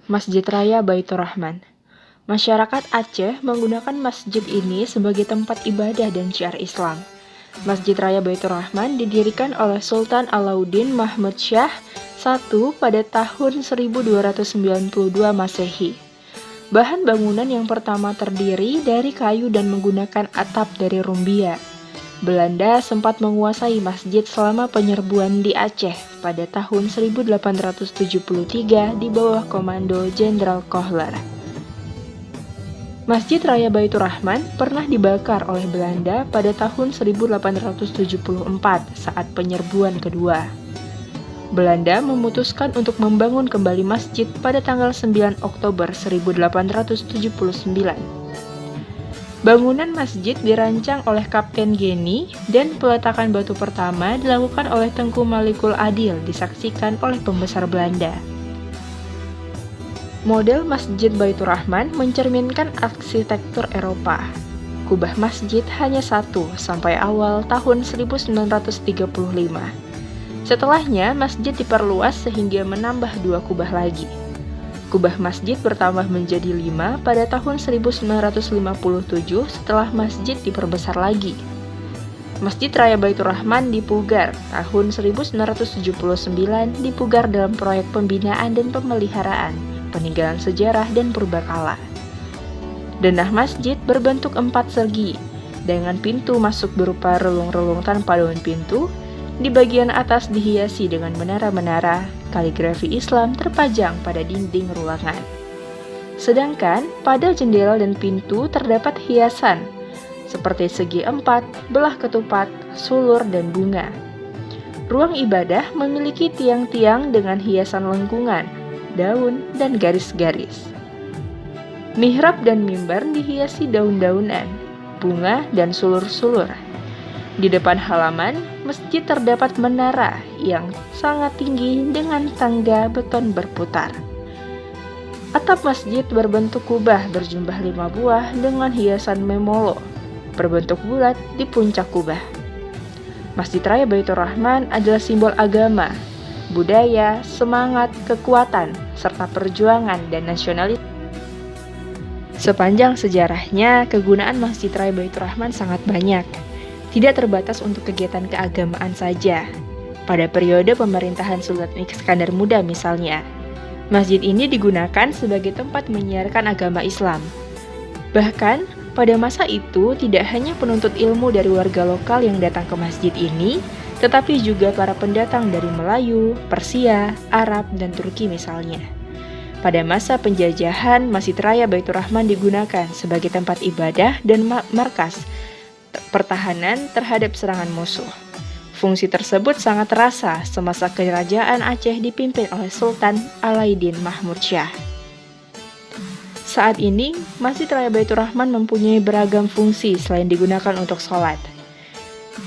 Masjid Raya Baitur Rahman. Masyarakat Aceh menggunakan masjid ini sebagai tempat ibadah dan syiar Islam. Masjid Raya Baitur Rahman didirikan oleh Sultan Alauddin Mahmud Shah I pada tahun 1292 Masehi. Bahan bangunan yang pertama terdiri dari kayu dan menggunakan atap dari rumbia. Belanda sempat menguasai masjid selama penyerbuan di Aceh pada tahun 1873 di bawah komando Jenderal Kohler. Masjid Raya Baitur Rahman pernah dibakar oleh Belanda pada tahun 1874 saat penyerbuan kedua. Belanda memutuskan untuk membangun kembali masjid pada tanggal 9 Oktober 1879. Bangunan masjid dirancang oleh Kapten Geni dan peletakan batu pertama dilakukan oleh Tengku Malikul Adil disaksikan oleh pembesar Belanda. Model Masjid Baitur Rahman mencerminkan arsitektur Eropa. Kubah masjid hanya satu sampai awal tahun 1935. Setelahnya, masjid diperluas sehingga menambah 2 kubah lagi. Kubah masjid bertambah menjadi 5 pada tahun 1957 setelah masjid diperbesar lagi. Masjid Raya Baitur Rahman dipugar tahun 1979 dipugar dalam proyek pembinaan dan pemeliharaan, peninggalan sejarah dan purbakala. Denah masjid berbentuk 4 segi, dengan pintu masuk berupa relung-relung tanpa daun pintu. Di bagian atas dihiasi dengan menara-menara, kaligrafi Islam terpajang pada dinding ruangan. Sedangkan pada jendela dan pintu terdapat hiasan, seperti segi 4, belah ketupat, sulur, dan bunga. Ruang ibadah memiliki tiang-tiang dengan hiasan lengkungan, daun, dan garis-garis. Mihrab dan mimbar dihiasi daun-daunan, bunga, dan sulur-sulur. Di depan halaman, masjid terdapat menara yang sangat tinggi dengan tangga beton berputar. Atap masjid berbentuk kubah berjumlah 5 buah dengan hiasan memolo, berbentuk bulat di puncak kubah. Masjid Raya Baitur Rahman adalah simbol agama, budaya, semangat, kekuatan, serta perjuangan dan nasionalis. Sepanjang sejarahnya, kegunaan Masjid Raya Baitur Rahman sangat banyak. Tidak terbatas untuk kegiatan keagamaan saja. Pada periode pemerintahan Sultan Iskandar Muda misalnya, masjid ini digunakan sebagai tempat menyiarkan agama Islam. Bahkan, pada masa itu tidak hanya penuntut ilmu dari warga lokal yang datang ke masjid ini, tetapi juga para pendatang dari Melayu, Persia, Arab, dan Turki misalnya. Pada masa penjajahan, Masjid Raya Baitur Rahman digunakan sebagai tempat ibadah dan markas pertahanan terhadap serangan musuh. Fungsi tersebut sangat terasa semasa kerajaan Aceh dipimpin oleh Sultan Alauddin Mahmud Shah. Saat ini, Masjid Raya Baitur Rahman mempunyai beragam fungsi selain digunakan untuk sholat,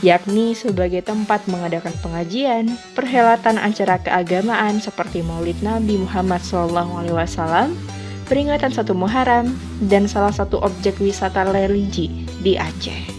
yakni sebagai tempat mengadakan pengajian, perhelatan acara keagamaan seperti Maulid Nabi Muhammad SAW, peringatan 1 Muharram, dan salah satu objek wisata religi di Aceh.